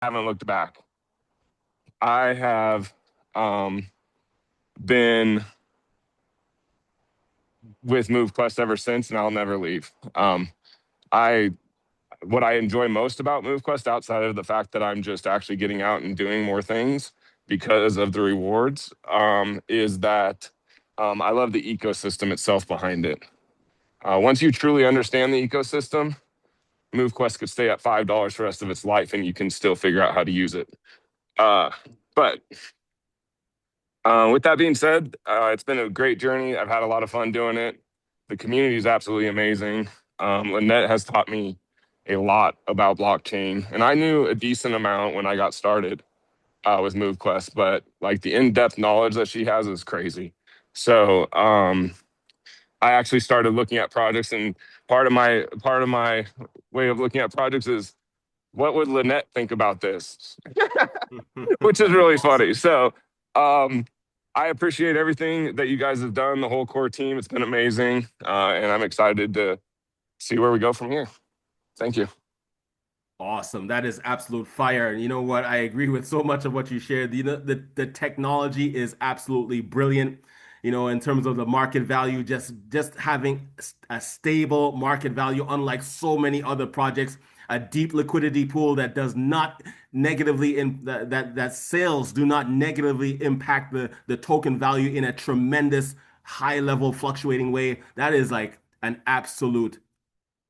haven't looked back. I have been with MoveQuest ever since, and I'll never leave. I What I enjoy most about MoveQuest, outside of the fact that I'm just actually getting out and doing more things because of the rewards, is that I love the ecosystem itself behind it. Once you truly understand the ecosystem, MoveQuest could stay at $5 for the rest of its life, and you can still figure out how to use it. Uh, but with that being said, it's been a great journey. I've had a lot of fun doing it. The community is absolutely amazing. Lynette has taught me a lot about blockchain, and I knew a decent amount when I got started with MoveQuest, but like the in-depth knowledge that she has is crazy. So I actually started looking at projects, and part of my way of looking at projects is what would Lynette think about this? Which is really Awesome. funny. So um, I appreciate everything that you guys have done, the whole core team. It's been amazing. And I'm excited to see where we go from here. Thank you. Awesome. That is absolute fire. And you know what? I agree with so much of what you shared. The technology is absolutely brilliant. In terms of the market value, just having a stable market value, unlike so many other projects, a deep liquidity pool that does not negatively that sales do not negatively impact the token value in a tremendous high level fluctuating way. That is like an absolute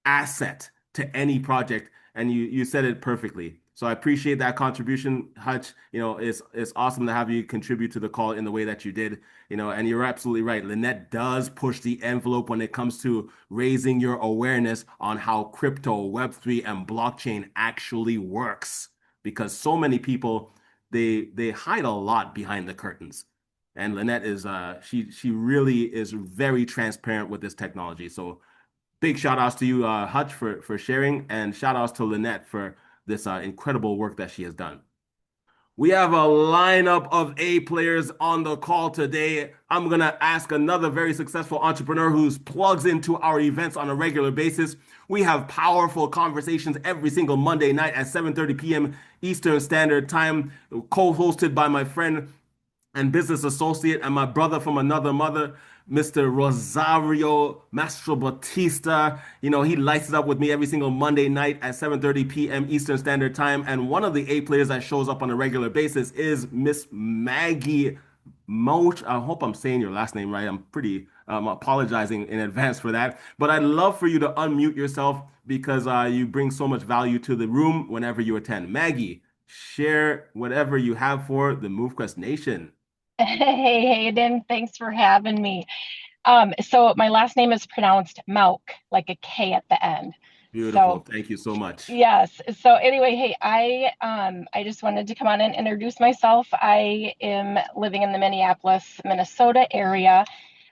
asset to any project, and you said it perfectly. So I appreciate that contribution, Hutch. It's awesome to have you contribute to the call in the way that you did. And you're absolutely right. Lynette does push the envelope when it comes to raising your awareness on how crypto, Web3, and blockchain actually works. Because so many people they hide a lot behind the curtains. And Lynette is she really is very transparent with this technology. So big shout outs to you, Hutch, for sharing, and shout outs to Lynette for this incredible work that she has done. We have a lineup of A players on the call today. I'm going to ask another very successful entrepreneur who plugs into our events on a regular basis. We have powerful conversations every single Monday night at 7:30 p.m. Eastern Standard Time, co-hosted by my friend and business associate and my brother from another mother, Mr. Rosario Mastro Batista. He lights it up with me every single Monday night at 7:30 p.m. Eastern Standard Time. And one of the A players that shows up on a regular basis is Miss Maggie Moch. I hope I'm saying your last name right. I'm apologizing in advance for that. But I'd love for you to unmute yourself because you bring so much value to the room whenever you attend. Maggie, share whatever you have for the MoveQuest Nation. Hey, Hayden, thanks for having me. So my last name is pronounced Mauk, like a K at the end. Beautiful. So Thank you so much. yes. So anyway, hey, I just wanted to come on and introduce myself. I am living in the Minneapolis, Minnesota area.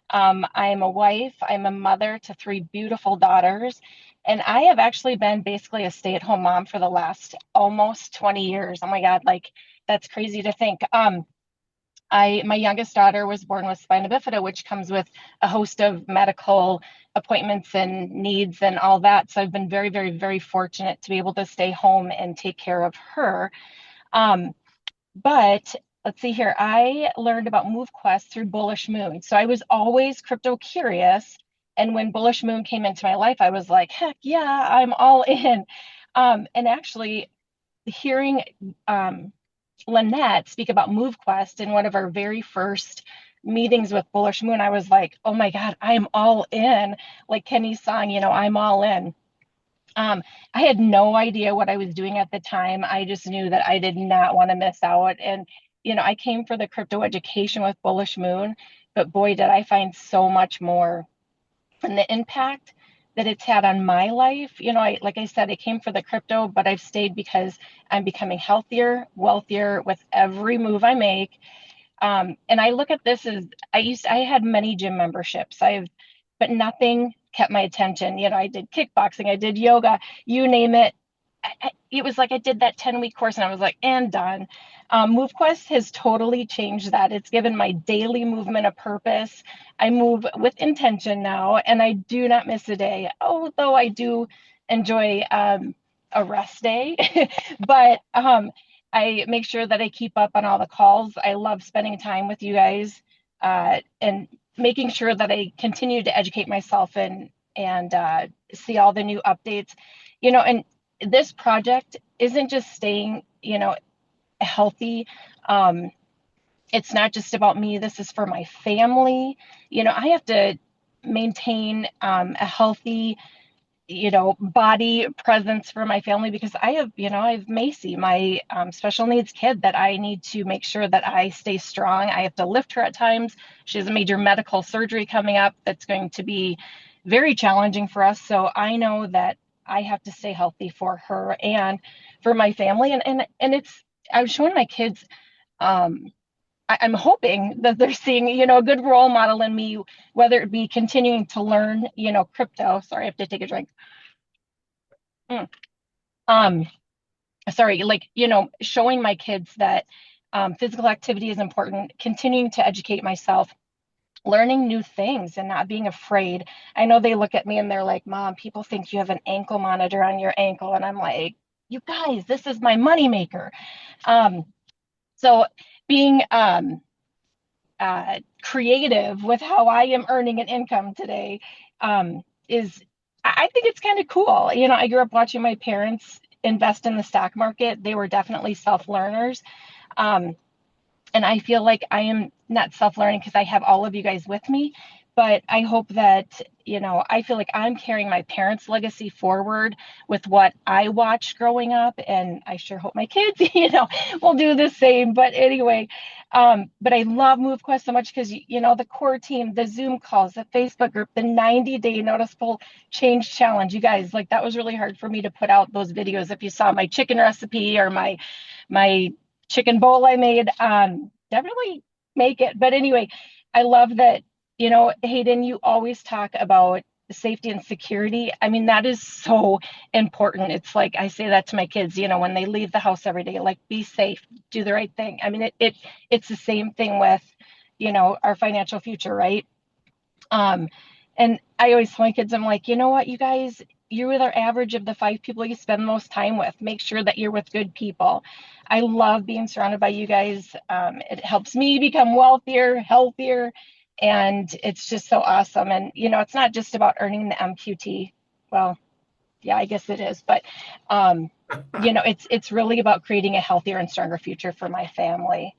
I'm a wife, I'm a mother to three beautiful daughters, and I have actually been basically a stay-at-home mom for the last almost 20 years. Oh my God, like that's crazy to think. My youngest daughter was born with spina bifida, which comes with a host of medical appointments and needs and all that. So I've been very, very, very fortunate to be able to stay home and take care of her. Um, but let's see here. I learned about MoveQuest through Bullish Moon. So I was always crypto curious. And when Bullish Moon came into my life, I was like, heck yeah, I'm all in. And actually, hearing Lynette speak about MoveQuest in one of our very first meetings with Bullish Moon, I was like, oh my God, I'm all in. Like Kenny's song, I'm all in. Um, I had no idea what I was doing at the time. I just knew that I did not want to miss out. And, I came for the crypto education with Bullish Moon, but boy, did I find so much more. And the impact that it's had on my life, like I said, I came for the crypto, but I've stayed because I'm becoming healthier, wealthier with every move I make. And I look at this as I had many gym memberships. But nothing kept my attention. I did kickboxing, I did yoga, you name it. It was like I did that 10-week course and I was like, and done. MoveQuest has totally changed that. It's given my daily movement a purpose. I move with intention now and I do not miss a day, although I do enjoy a rest day. But I make sure that I keep up on all the calls. I love spending time with you guys, and making sure that I continue to educate myself and see all the new updates. And this project isn't just staying, healthy. Um, it's not just about me. This is for my family. I have to maintain a healthy, body presence for my family because I have Macy, my special needs kid that I need to make sure that I stay strong. I have to lift her at times. She has a major medical surgery coming up that's going to be very challenging for us. So I know that I have to stay healthy for her and for my family. And I'm showing my kids, um, I'm hoping that they're seeing, a good role model in me, whether it be continuing to learn, crypto. Sorry, I have to take a drink. Mm. Um, Sorry, like, showing my kids that physical activity is important, continuing to educate myself, learning new things and not being afraid. I know they look at me and they're like, Mom, people think you have an ankle monitor on your ankle. And I'm like, you guys, this is my moneymaker. Um, so being creative with how I am earning an income today is, I think it's kind of cool. I grew up watching my parents invest in the stock market. They were definitely self learners. Um, and I feel like I am not self-learning because I have all of you guys with me, but I hope that, I feel like I'm carrying my parents' legacy forward with what I watched growing up, and I sure hope my kids, will do the same. But anyway, but I love MoveQuest so much because, the core team, the Zoom calls, the Facebook group, the 90-day noticeable change challenge. You guys, like, that was really hard for me to put out those videos. If you saw my chicken recipe or my chicken bowl I made, definitely make it. But anyway, I love that, Hayden, you always talk about safety and security. I mean, that is so important. It's like I say that to my kids, when they leave the house every day, like, be safe, do the right thing. I mean, it's the same thing with, our financial future, right? Um, and I always tell my kids, I'm like, you know what, you guys, you're with our average of the 5 people you spend the most time with. Make sure that you're with good people. I love being surrounded by you guys. It helps me become wealthier, healthier, and it's just so awesome. And it's not just about earning the MQT. Well, yeah, I guess it is, but um, it's really about creating a healthier and stronger future for my family.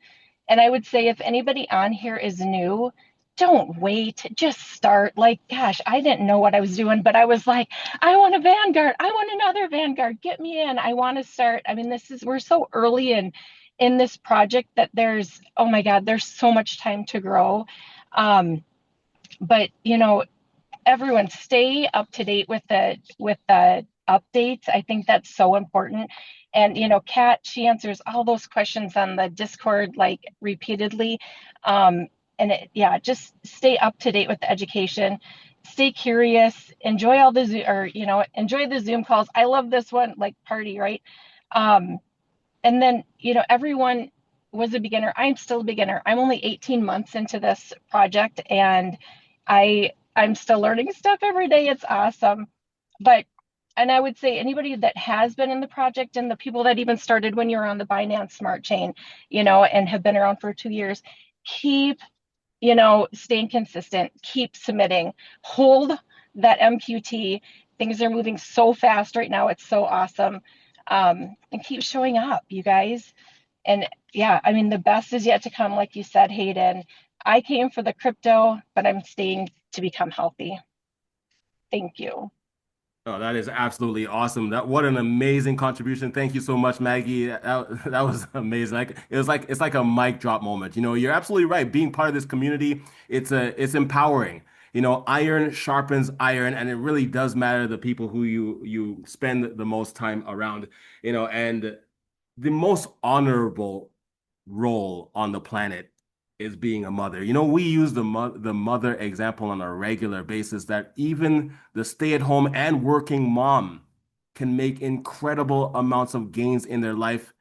And I would say if anybody on here is new, don't wait, just start. Like, gosh, I didn't know what I was doing, but I was like, I want a Vanguard. I want another Vanguard. Get me in. I want to start. I mean, we're so early in this project that oh my God, there's so much time to grow. But everyone stay up to date with the updates. I think that's so important. And Kat, she answers all those questions on the Discord like repeatedly. Yeah, just stay up to date with the education. Stay curious. Enjoy all the enjoy the Zoom calls. I love this one, like party, right? Um, and then everyone was a beginner. I'm still a beginner. I'm only 18 months into this project, and I'm still learning stuff every day. It's awesome. But and I would say anybody that has been in the project and the people that even started when you're on the Binance Smart Chain, and have been around for 2 years, keep staying consistent, keep submitting, hold that MQT. Things are moving so fast right now. It's so awesome. And keep showing up, you guys. And yeah, I mean, the best is yet to come, like you said, Hayden. I came for the crypto, but I'm staying to become healthy. Thank you. Oh, that is absolutely awesome. What an amazing contribution. Thank you so much, Maggie. That was amazing. It's like a mic drop moment. You're absolutely right. Being part of this community, it's empowering. Iron sharpens iron, and it really does matter the people who you spend the most time around. And the most honorable role on the planet is being a mother. We use the mother example on a regular basis that even the stay-at-home and working mom can make incredible amounts of gains in their life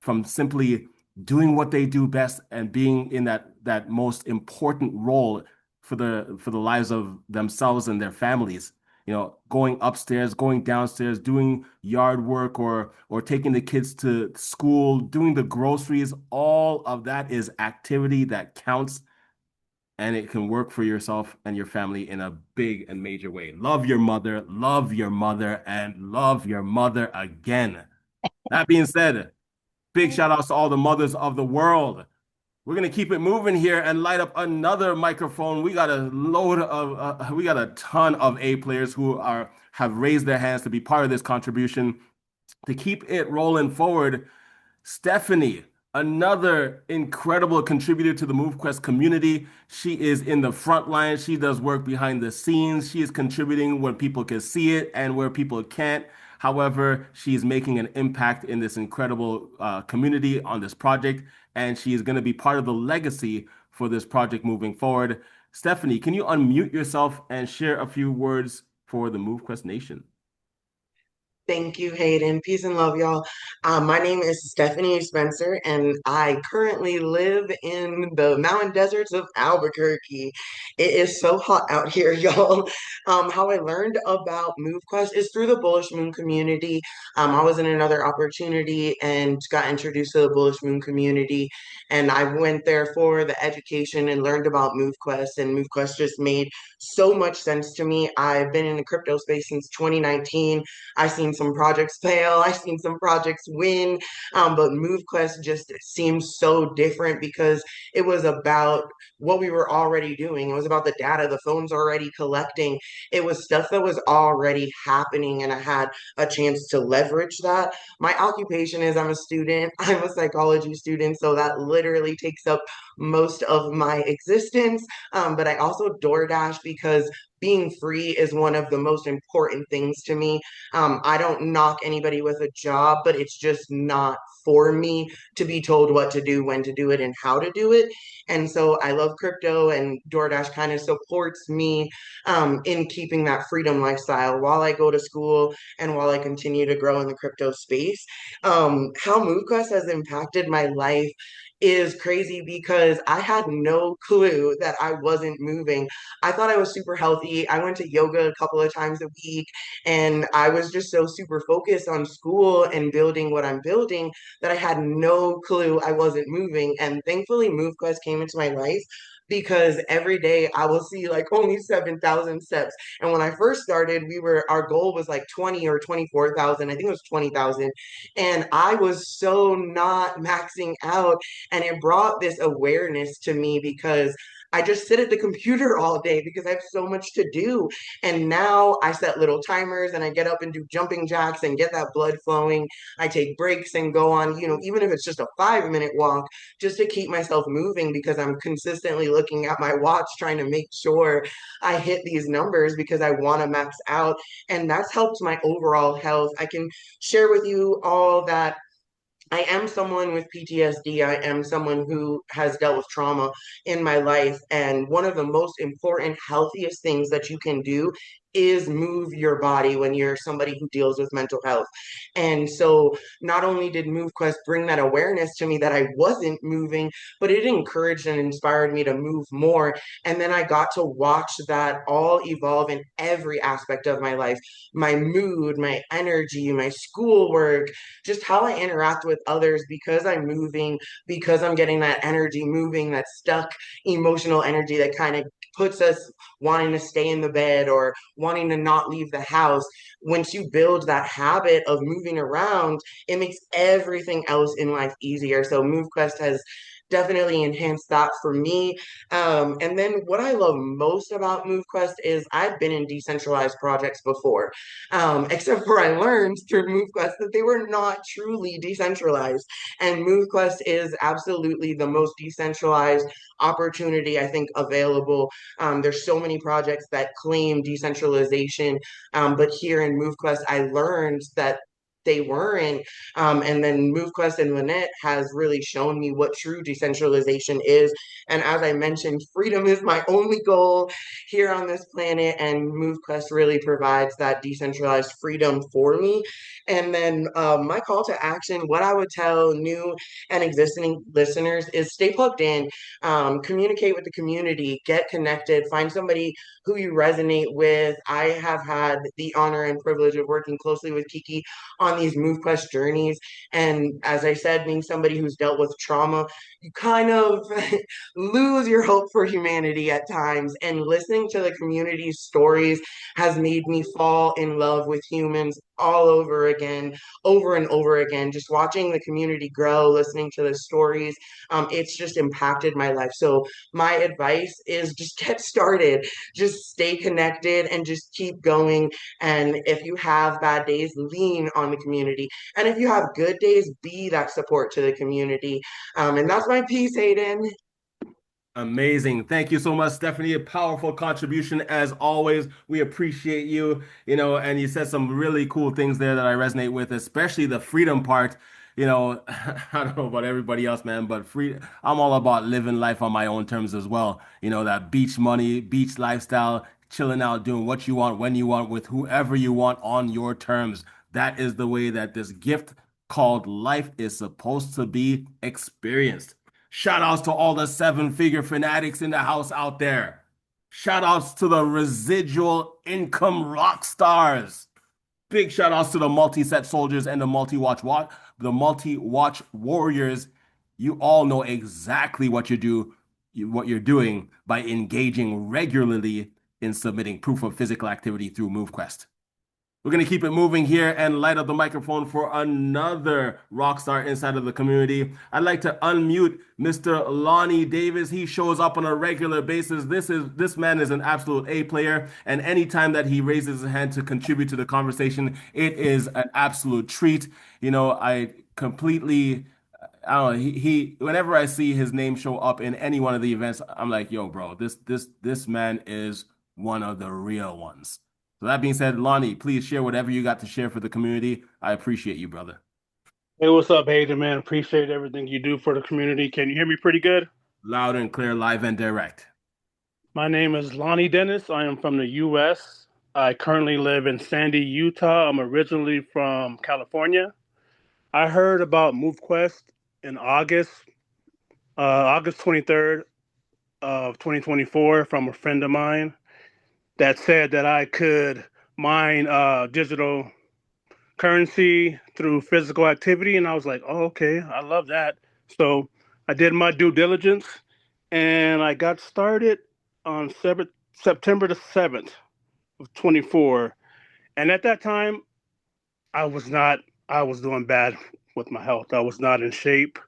from simply doing what they do best and being in that most important role for the lives of themselves and their families. going upstairs, going downstairs, doing yard work or taking the kids to school, doing the groceries, all of that is activity that counts and it can work for yourself and your family in a big and major way. Love your mother, and love your mother again. That being said, big shout outs to all the mothers of the world. We're gonna keep it moving here and light up another microphone. We got a ton of A players who are have raised their hands to be part of this contribution to keep it rolling forward. Stephanie, another incredible contributor to the MoveQuest community. She is in the front line. She does work behind the scenes. She is contributing where people can see it and where people can't. However, she's making an impact in this incredible community on this project, and she is going to be part of the legacy for this project moving forward. Stephanie, can you unmute yourself and share a few words for the MoveQuest Nation? Thank you, Hayden. Peace and love, y'all. My name is Stephanie Spencer, and I currently live in the mountain deserts of Albuquerque. It is so hot out here, y'all. How I learned about MoveQuest is through the Bullish Moon community. I was in another opportunity and got introduced to the Bullish Moon community, and I went there for the education and learned about MoveQuest, and MoveQuest just made so much sense to me. I've been in the crypto space since 2019. I've seen some projects fail, I've seen some projects win, but MoveQuest just seems so different because it was about what we were already doing. It was about the data the phone's already collecting. It was stuff that was already happening, and I had a chance to leverage that. My occupation is I'm a student, I'm a psychology student, so that literally takes up most of my existence. But I also DoorDash because being free is one of the most important things to me. I don't knock anybody with a job, but it's just not for me to be told what to do, when to do it, and how to do it. And so I love crypto, and DoorDash kind of supports me in keeping that freedom lifestyle while I go to school and while I continue to grow in the crypto space. How MoveQuest has impacted my life is crazy because I had no clue that I wasn't moving. I thought I was super healthy. I went to yoga a couple of times a week, and I was just so super focused on school and building what I'm building that I had no clue I wasn't moving. And thankfully, MoveQuest came into my life because every day I will see like only 7,000 steps. And when I first started, our goal was like 20 or 24,000. I think it was 20,000. And I was so not maxing out. And it brought this awareness to me because I just sit at the computer all day because I have so much to do. And now I set little timers and I get up and do jumping jacks and get that blood flowing. I take breaks and go on, even if it's just a 5 minute walk, just to keep myself moving because I'm consistently looking at my watch trying to make sure I hit these numbers because I want to max out. And that's helped my overall health. I can share with you all that I am someone with PTSD. I am someone who has dealt with trauma in my life. And one of the most important, healthiest things that you can do is move your body when you're somebody who deals with mental health. And so not only did MoveQuest bring that awareness to me that I wasn't moving, but it encouraged and inspired me to move more. And then I got to watch that all evolve in every aspect of my life, my mood, my energy, my schoolwork, just how I interact with others because I'm moving, because I'm getting that energy moving, that stuck emotional energy that kind of puts us wanting to stay in the bed or wanting to not leave the house. Once you build that habit of moving around, it makes everything else in life easier. So MoveQuest has definitely enhanced that for me. And then what I love most about MoveQuest is I've been in decentralized projects before, except for I learned through MoveQuest that they were not truly decentralized. And MoveQuest is absolutely the most decentralized opportunity I think available. There's so many projects that claim decentralization, but here in MoveQuest, I learned that they weren't. And then MoveQuest and Lynette has really shown me what true decentralization is. And as I mentioned, freedom is my only goal here on this planet, and MoveQuest really provides that decentralized freedom for me. And then my call to action, what I would tell new and existing listeners is stay plugged in, communicate with the community, get connected, find somebody who you resonate with. I have had the honor and privilege of working closely with Kiki on these MoveQuest journeys. And as I said, being somebody who's dealt with trauma, you kind of lose your hope for humanity at times. And listening to the community's stories has made me fall in love with humans all over again, over and over again. Just watching the community grow, listening to the stories, it's just impacted my life. So my advice is just get started, just stay connected, and just keep going. And if you have bad days, lean on the community. And if you have good days, be that support to the community. And that's my piece, Hayden. Amazing. Thank you so much, Stephanie. A powerful contribution as always. We appreciate you, and you said some really cool things there that I resonate with, especially the freedom part. I don't know about everybody else, man, but I'm all about living life on my own terms as well. That beach money, beach lifestyle, chilling out, doing what you want, when you want, with whoever you want on your terms. That is the way that this gift called life is supposed to be experienced. Shout outs to all the seven-figure fanatics in the house out there. Shout outs to the residual income rock stars. Big shout outs to the multi-set soldiers and the multi-watch warriors. You all know exactly what you're doing by engaging regularly in submitting proof of physical activity through MoveQuest. We're going to keep it moving here and light up the microphone for another rock star inside of the community. I'd like to unmute Mr. Lonnie Davis. He shows up on a regular basis. This man is an absolute A player, and anytime that he raises his hand to contribute to the conversation, it is an absolute treat. I completely I don't know. He whenever I see his name show up in any one of the events, I'm like, yo, bro, this man is one of the real ones. So that being said, Lonnie, please share whatever you got to share for the community. I appreciate you, brother. Hey, what's up, Hayden, man? Appreciate everything you do for the community. Can you hear me pretty good? Loud and clear, live and direct. My name is Lonnie Dennis. I am from the U.S. I currently live in Sandy, Utah. I'm originally from California. I heard about MoveQuest in August 23rd of 2024 from a friend of mine that said that I could mine digital currency through physical activity. And I was like, oh, okay, I love that. So I did my due diligence and I got started on September the 7th of 24. And at that time, I was not, I was doing bad with my health. I was not in shape.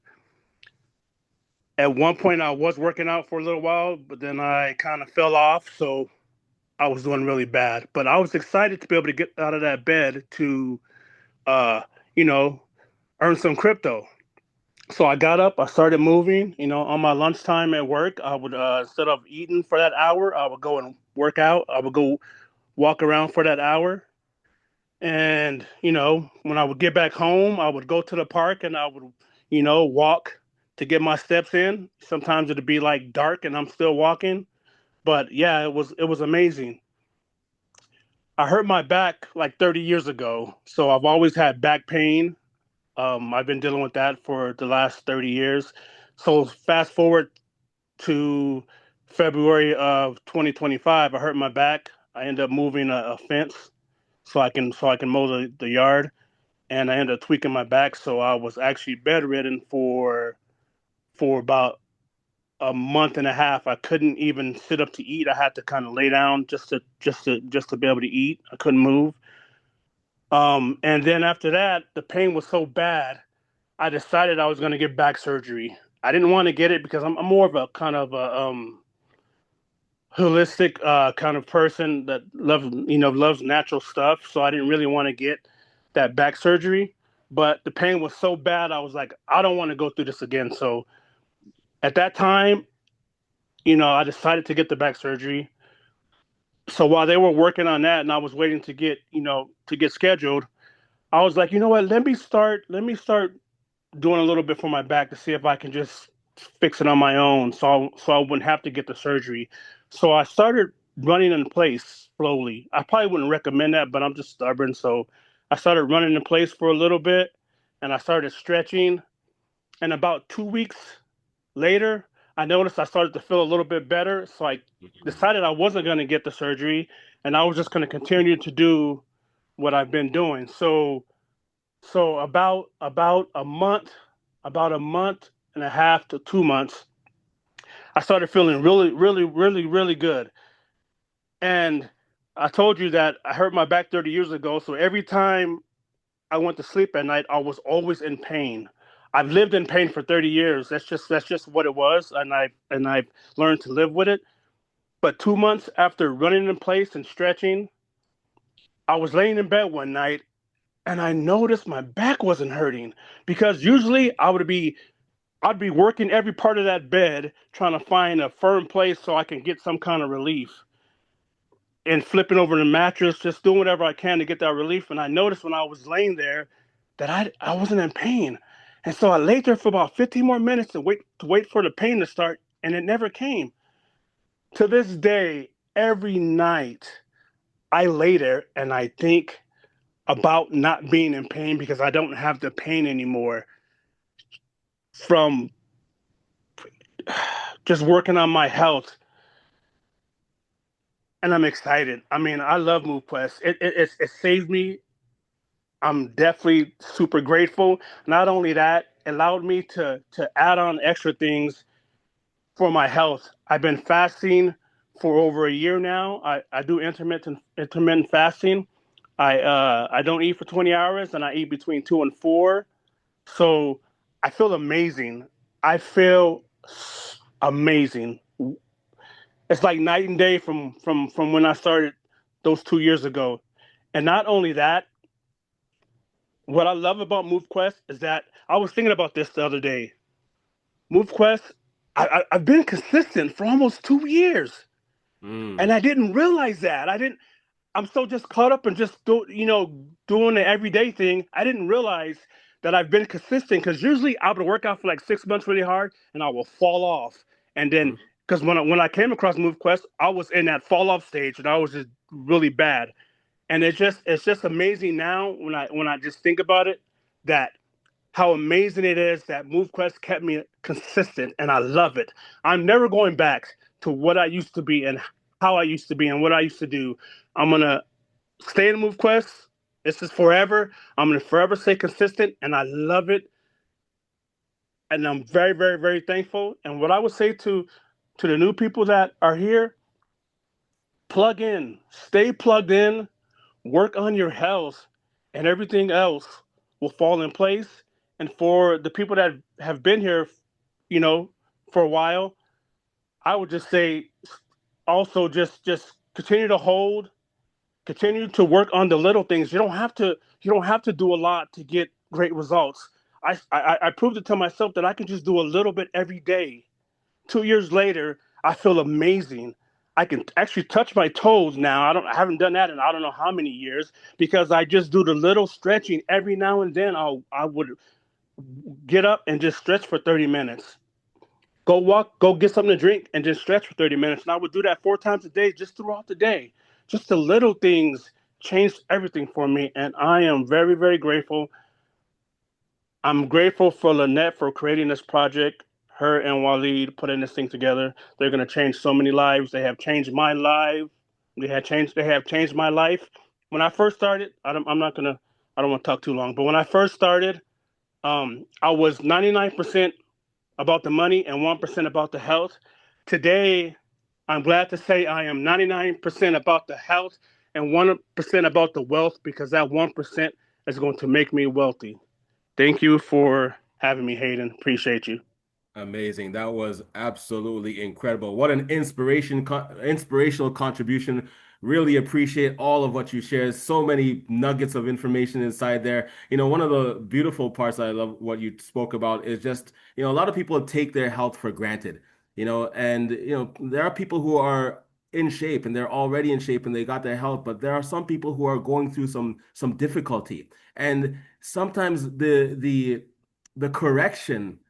At one point, I was working out for a little while, but then I kind of fell off. So I was doing really bad. But I was excited to be able to get out of that bed to, uh, you know, earn some crypto. So I got up, I started moving. On my lunchtime at work, I would instead of eating for that hour, I would go and work out. I would go walk around for that hour. And, when I would get back home, I would go to the park and I would, walk to get my steps in. Sometimes it'd be like dark and I'm still walking. But yeah, it was amazing. I hurt my back like 30 years ago. So I've always had back pain. I've been dealing with that for the last 30 years. So fast forward to February of 2025, I hurt my back. I ended up moving a fence so I can mow the yard, and I ended up tweaking my back. So I was actually bedridden for about a month and a half. I couldn't even sit up to eat. I had to kind of lay down just to be able to eat. I couldn't move. And then after that, the pain was so bad I decided I was going to get back surgery. I didn't want to get it because I'm more of a kind of a holistic kind of person that loves natural stuff. So I didn't really want to get that back surgery. But the pain was so bad, I was like, I don't want to go through this again. So at that time, I decided to get the back surgery. So while they were working on that, and I was waiting to get scheduled, I was like, you know what? Let me start doing a little bit for my back to see if I can just fix it on my own, so I wouldn't have to get the surgery. So I started running in place slowly. I probably wouldn't recommend that, but I'm just stubborn. So I started running in place for a little bit, and I started stretching. And about 2 weeks later, I noticed I started to feel a little bit better. So I decided I wasn't going to get the surgery, and I was just going to continue to do what I've been doing. So about a month and a half to 2 months, I started feeling really, really, really, really good. And I told you that I hurt my back 30 years ago. So every time I went to sleep at night, I was always in pain. I've lived in pain for 30 years. That's just what it was, and I've learned to live with it. But 2 months after running in place and stretching, I was laying in bed one night and I noticed my back wasn't hurting because usually I'd be working every part of that bed trying to find a firm place so I can get some kind of relief and flipping over the mattress, just doing whatever I can to get that relief. And I noticed when I was laying there that I wasn't in pain. And so I laid there for about 15 more minutes to wait for the pain to start, and it never came. To this day, every night I lay there and I think about not being in pain because I don't have the pain anymore from just working on my health, and I'm excited. I mean, I love MoveQuest. It saved me. I'm definitely super grateful. Not only that, it allowed me to add on extra things for my health. I've been fasting for over a year now. I do intermittent fasting. I don't eat for 20 hours and I eat between 2 and 4. So I feel amazing. I feel amazing. It's like night and day from when I started those 2 years ago. And not only that, what I love about MoveQuest is that I was thinking about this the other day. MoveQuest, I've been consistent for almost 2 years, and Mm. I didn't realize that. I didn't. I'm so just caught up and just doing the everyday thing. I didn't realize that I've been consistent because usually I would work out for like 6 months really hard and I will fall off. And then Mm. because when I came across MoveQuest, I was in that fall off stage and I was just really bad. And it's just amazing now when I just think about it that how amazing it is that MoveQuest kept me consistent, and I love it. I'm never going back to what I used to be and how I used to be and what I used to do. I'm gonna stay in MoveQuest. This is forever. I'm gonna forever stay consistent, and I love it. And I'm very, very, very thankful. And what I would say to the new people that are here, plug in, stay plugged in, work on your health, and everything else will fall in place. And for the people that have been here, you know, for a while, I would just say also just continue to hold, continue to work on the little things. You don't have to do a lot to get great results. I proved it to myself that I can just do a little bit every day. 2 years later, I feel amazing. I can actually touch my toes now. I haven't done that in I don't know how many years because I just do the little stretching every now and then. I would get up and just stretch for 30 minutes. Go walk, go get something to drink and just stretch for 30 minutes. And I would do that 4 times a day just throughout the day. Just the little things changed everything for me and I am very, very grateful. I'm grateful for Lynette for creating this project. Her and Waleed putting this thing together. They're gonna change so many lives. They have changed my life. They have changed my life. When I first started, I'm not gonna. I don't want to talk too long. But when I first started, I was 99% about the money and 1% about the health. Today, I'm glad to say I am 99% about the health and 1% about the wealth because that 1% is going to make me wealthy. Thank you for having me, Hayden. Appreciate you. Amazing. That was absolutely incredible. What an inspirational contribution. Really appreciate all of what you shared. So many nuggets of information inside there. One of the beautiful parts I love what you spoke about is just, a lot of people take their health for granted, and there are people who are in shape and they're already in shape and they got their health, but there are some people who are going through some difficulty. And sometimes the correction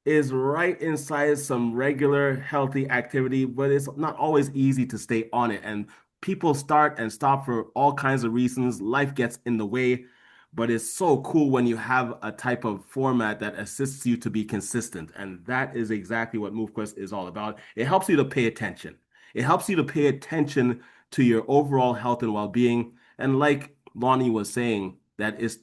is right inside some regular healthy activity, but it's not always easy to stay on it. And people start and stop for all kinds of reasons. Life gets in the way, but it's so cool when you have a type of format that assists you to be consistent. And that is exactly what MoveQuest is all about. It helps you to pay attention. It helps you to pay attention to your overall health and well-being. And like Lonnie was saying, that is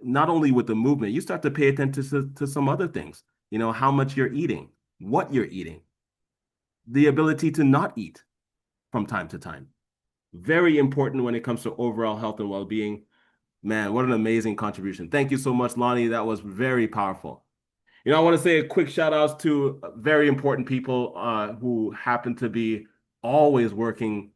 not only with the movement, you start to pay attention to some other things. You know, how much you're eating, what you're eating, the ability to not eat from time to time. Very important when it comes to overall health and well-being. Man, what an amazing contribution. Thank you so much, Lonnie. That was very powerful. You know, I want to say a quick shout outs to very important people who happen to be always working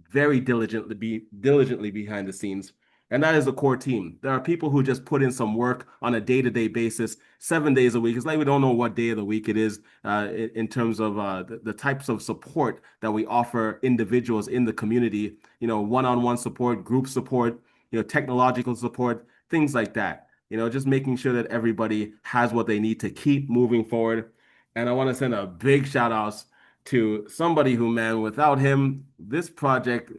very diligently behind the scenes. And that is the core team. There are people who just put in some work on a day-to-day basis, 7 days a week. It's like we don't know what day of the week it is in terms of the types of support that we offer individuals in the community, you know, one-on-one support, group support, you know, technological support, things like that. You know, just making sure that everybody has what they need to keep moving forward. And I want to send a big shout out to somebody who, man, without him, this project,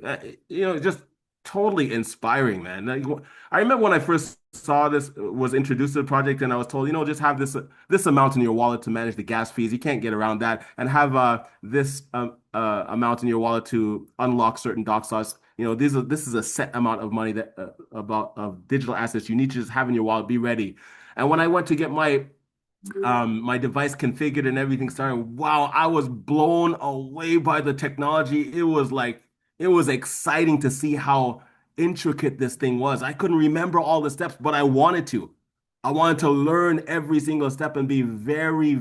you know, just totally inspiring, man. Like, I remember when I first saw this, was introduced to the project, and I was told, you know, just have this amount in your wallet to manage the gas fees. You can't get around that, and have this amount in your wallet to unlock certain doc slots. You know, this is a set amount of money that about of digital assets you need to just have in your wallet. Be ready. And when I went to get my device configured and everything started, wow, I was blown away by the technology. It was exciting to see how intricate this thing was. I couldn't remember all the steps, but I wanted to. I wanted to learn every single step and be very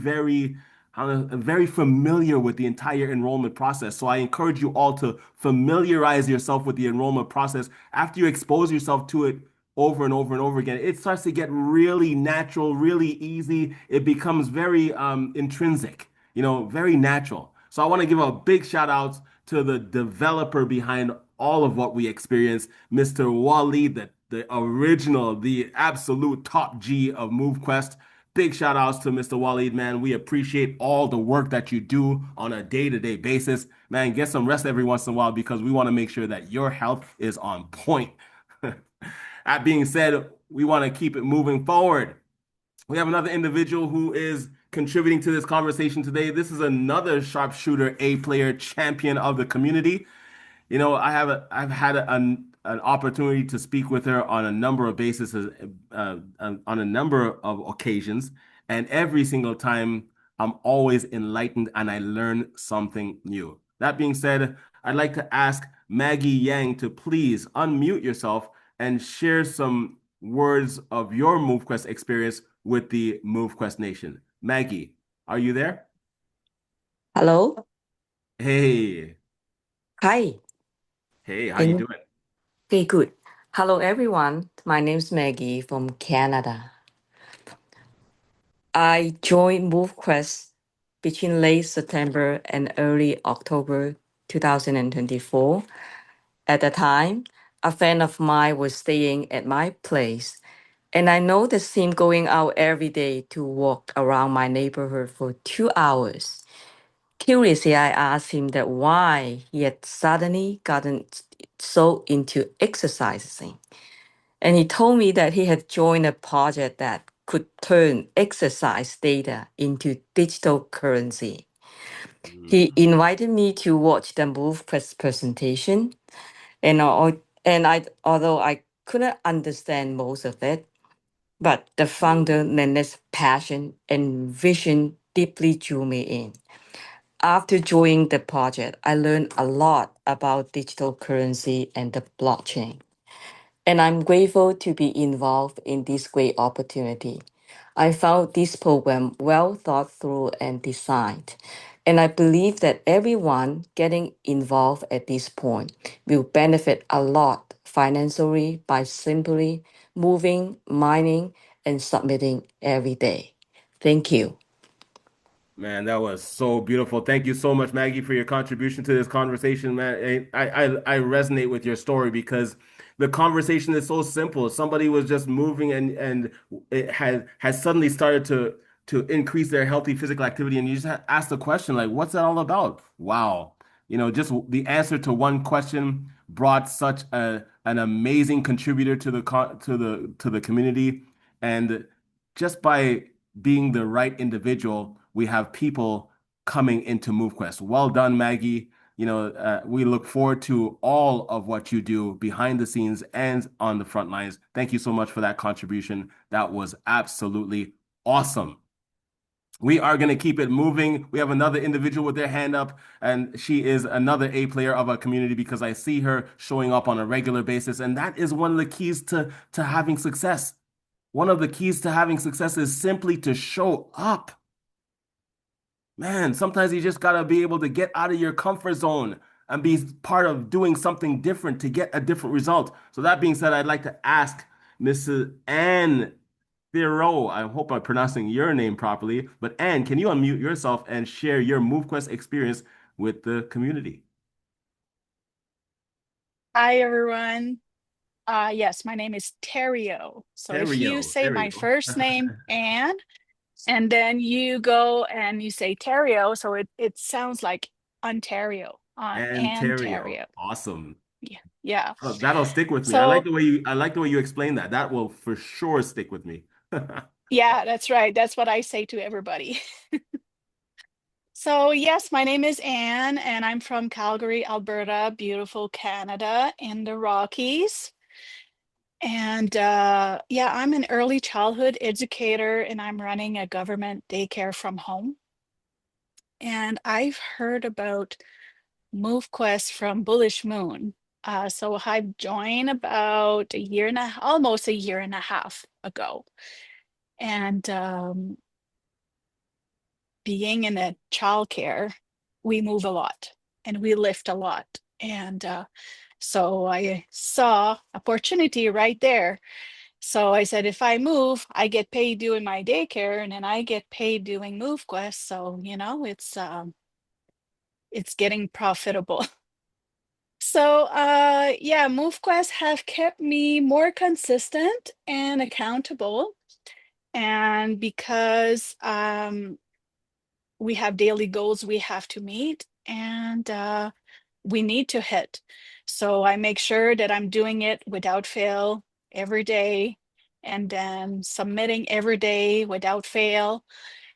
familiar with the entire enrollment process. So I encourage you all to familiarize yourself with the enrollment process. After you expose yourself to it over and over and over again, it starts to get really natural, really easy. It becomes very intrinsic, you know, very natural. So I want to give a big shout out to the developer behind all of what we experience, Mr. Wally, the original, the absolute top G of MoveQuest. Big shout outs to Mr. Waleed, man. We appreciate all the work that you do on a day-to-day basis. Man, get some rest every once in a while because we want to make sure that your health is on point. That being said, we want to keep it moving forward. We have another individual who is contributing to this conversation today. This is another sharpshooter A player champion of the community. You know, I've had an opportunity to speak with her on a number of bases, on a number of occasions, and every single time I'm always enlightened and I learn something new. That being said, I'd like to ask Maggie Yang to please unmute yourself and share some words of your MoveQuest experience with the MoveQuest Nation. Maggie, are you there? Hello. Hey, Hi. hey, how you Can doing? Okay, good. Hello, everyone. My name is Maggie from Canada. I joined MoveQuest between late September and early October 2024. At the time, a friend of mine was staying at my place, and I noticed him going out every day to walk around my neighborhood for 2 hours. Curiously, I asked him that why he had suddenly gotten so into exercising. And he told me that he had joined a project that could turn exercise data into digital currency. Mm, He invited me to watch the MoveQuest presentation, although I couldn't understand most of it, but the founder Nene's passion and vision deeply drew me in. After joining the project, I learned a lot about digital currency and the blockchain. And I'm grateful to be involved in this great opportunity. I found this program well thought through and designed. And I believe that everyone getting involved at this point will benefit a lot financially by simply moving, mining, and submitting every day. Thank you. Man, that was so beautiful. Thank you so much, Maggie, for your contribution to this conversation, man. I resonate with your story because the conversation is so simple. Somebody was just moving and it has suddenly started to increase their healthy physical activity, and you just ask the question like, "What's that all about?" Wow, just the answer to one question brought such an amazing contributor to the community, and just by being the right individual, we have people coming into MoveQuest. Well done, Maggie. We look forward to all of what you do behind the scenes and on the front lines. Thank you so much for that contribution. That was absolutely awesome. We are going to keep it moving. We have another individual with their hand up, and she is another A player of our community because I see her showing up on a regular basis. And that is one of the keys to having success. One of the keys to having success is simply to show up. Man, sometimes you just got to be able to get out of your comfort zone and be part of doing something different to get a different result. So that being said, I'd like to ask Mrs. Ann Theroux. I hope I'm pronouncing your name properly. But Ann, can you unmute yourself and share your MoveQuest experience with the community? Hi, everyone. Yes, my name is Terrio. So if you Terrio, say my Terrio. first name, Anne, and then you go and you say Terrio, so it sounds like Ontario, And Terrio. Ontario. Awesome. Yeah, yeah. Oh, that'll stick with me. So I like the way you explain that. That will for sure stick with me. yeah, that's right. That's what I say to everybody. So yes, my name is Anne, and I'm from Calgary, Alberta, beautiful Canada in the Rockies. And yeah, I'm an early childhood educator and I'm running a government daycare from home. And I've heard about MoveQuest from Bullish Moon. So I've joined about a year and a almost a year and a half ago. And being in a childcare, we move a lot and we lift a lot. And so I saw opportunity right there. So I said, if I move, I get paid doing my daycare, and then I get paid doing MoveQuest. So it's getting profitable. So yeah, MoveQuest have kept me more consistent and accountable. And because we have daily goals we have to meet, and we need to hit. So I make sure that I'm doing it without fail every day, and then submitting every day without fail.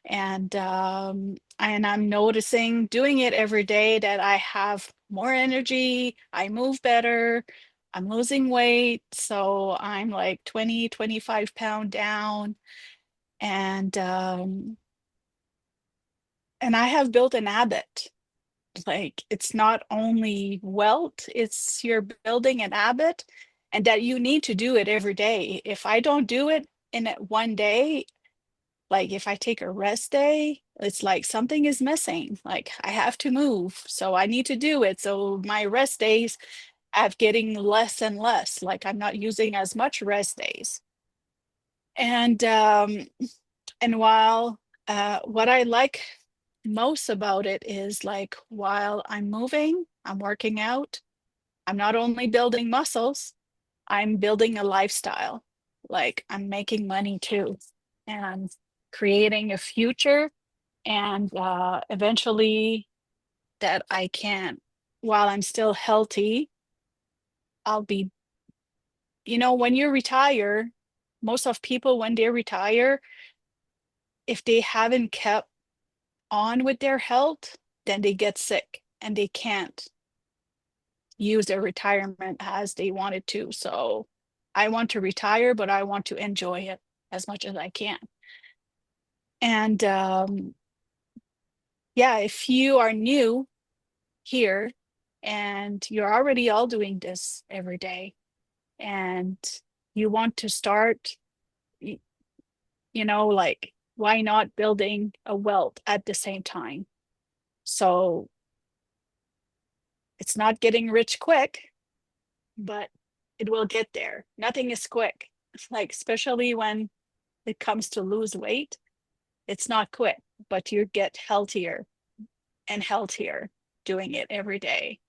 And I'm noticing doing it every day that I have more energy, I move better, I'm losing weight. So I'm like 20, 25 pounds down. And I have built an habit. Like it's not only wealth, it's you're building an habit, and that you need to do it every day. If I don't do it in it one day, like if I take a rest day, it's like something is missing. Like I have to move, so I need to do it. So my rest days have getting less and less. Like I'm not using as much rest days. And while what I like most about it is like while I'm moving, I'm working out, I'm not only building muscles, I'm building a lifestyle. Like I'm making money too, and I'm creating a future, and eventually that I can, while I'm still healthy, I'll be, when you retire, most of people when they retire, if they haven't kept on with their health, then they get sick and they can't use their retirement as they wanted to. So I want to retire, but I want to enjoy it as much as I can. And yeah, if you are new here and you're already all doing this every day and you want to start, like why not building a wealth at the same time? So it's not getting rich quick, but it will get there. Nothing is quick. Like especially when it comes to lose weight. It's not quick, but you get healthier and healthier doing it every day.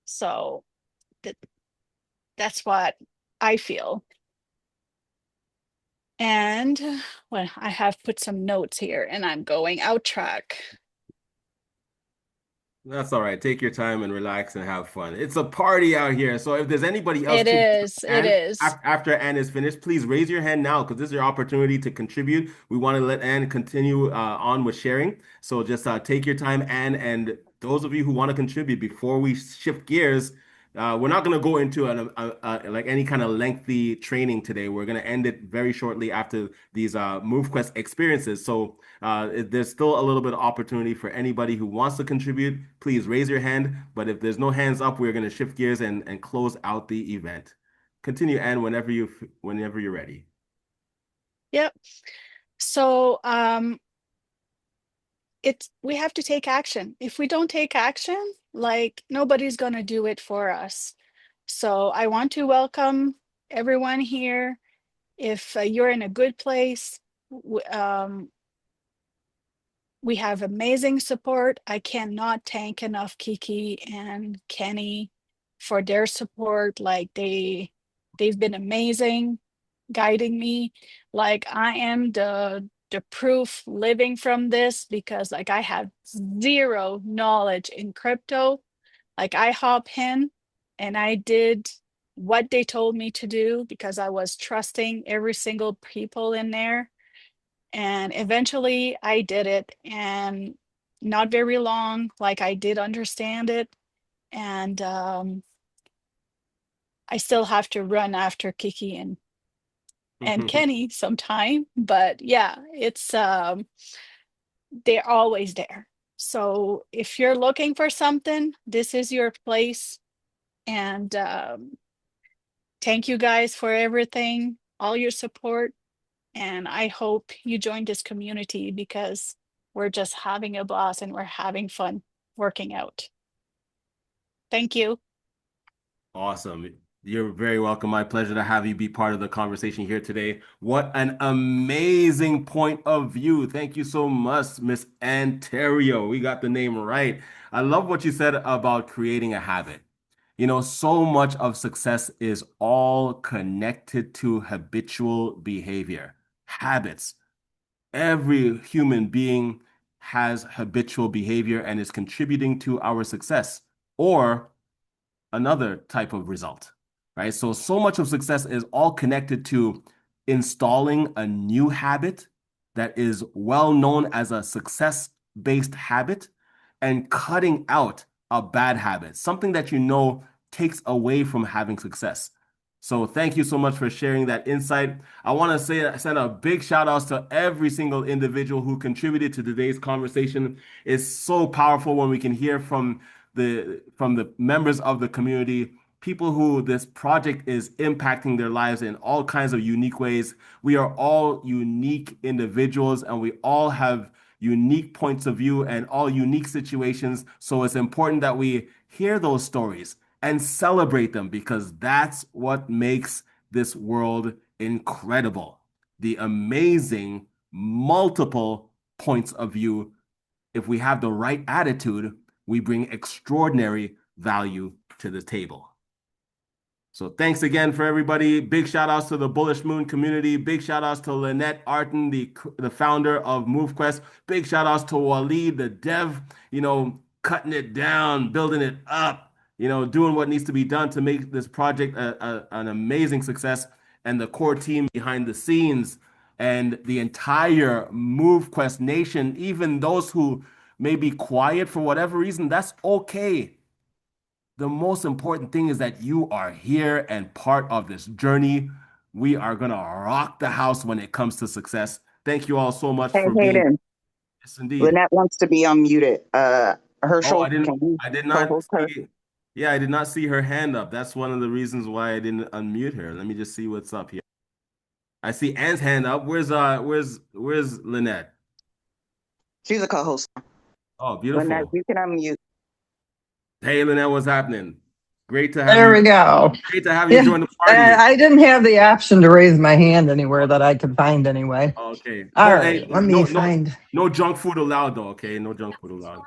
So that that's what I feel. And well, I have put some notes here and I'm going out track. That's all right. Take your time and relax and have fun. It's a party out here. So if there's anybody else It to is, it Anne, is. after Anne is finished, please raise your hand now because this is your opportunity to contribute. We want to let Anne continue on with sharing. So just take your time, Anne, and those of you who want to contribute before we shift gears, we're not going to go into like any kind of lengthy training today. We're going to end it very shortly after these MoveQuest experiences. So there's still a little bit of opportunity for anybody who wants to contribute. Please raise your hand. But if there's no hands up, we're going to shift gears and close out the event. Continue, Anne, whenever you're ready. Yep. So it's we have to take action. If we don't take action, like nobody's gonna do it for us. So I want to welcome everyone here. If you're in a good place, we have amazing support. I cannot thank enough Kiki and Kenny for their support. Like they've been amazing guiding me. Like I am the proof living from this because like I have zero knowledge in crypto. Like I hop in and I did what they told me to do because I was trusting every single people in there. And eventually I did it, and not very long, like I did understand it. And I still have to run after Kiki and Kenny sometime. But yeah, it's they're always there. So if you're looking for something, this is your place. And thank you guys for everything, all your support. And I hope you join this community because we're just having a blast and we're having fun working out. Thank you. Awesome. You're very welcome. My pleasure to have you be part of the conversation here today. What an amazing point of view. Thank you so much, Miss Ontario. We got the name right. I love what you said about creating a habit. You know, so much of success is all connected to habitual behavior, habits. Every human being has habitual behavior and is contributing to our success or another type of result, right? So much of success is all connected to installing a new habit that is well known as a success-based habit and cutting out a bad habit, something that you know takes away from having success. So thank you so much for sharing that insight. I want to send a big shout out to every single individual who contributed to today's conversation. It's so powerful when we can hear from the members of the community, people who this project is impacting their lives in all kinds of unique ways. We are all unique individuals and we all have unique points of view and all unique situations. So it's important that we hear those stories and celebrate them because that's what makes this world incredible. The amazing multiple points of view. If we have the right attitude, we bring extraordinary value to the table. So thanks again for everybody. Big shout outs to the Bullish Moon community. Big shout outs to Lynette Arton, the founder of MoveQuest. Big shout outs to Waleed, the dev, cutting it down, building it up, doing what needs to be done to make this project an amazing success. And the core team behind the scenes and the entire MoveQuest nation, even those who may be quiet for whatever reason, that's okay. The most important thing is that you are here and part of this journey. We are going to rock the house when it comes to success. Thank you all so much Hey, for being. Hayden, Yes, indeed. Lynette wants to be unmuted. Oh, Herschel, can you I did not co-host her? see, yeah, I did not see her hand up. That's one of the reasons why I didn't unmute her. Let me just see what's up here. I see Anne's hand up. Where's Lynette? She's a co-host. Oh, Lynette, beautiful. you can unmute. Hey, Lynette, what's happening? Great to have There you. we go. Great to have you Yeah, join the party. I didn't have the option to raise my hand anywhere that I could find anyway. Okay. All Oh, right, hey, let me find. no junk food allowed though. Okay, no junk food allowed.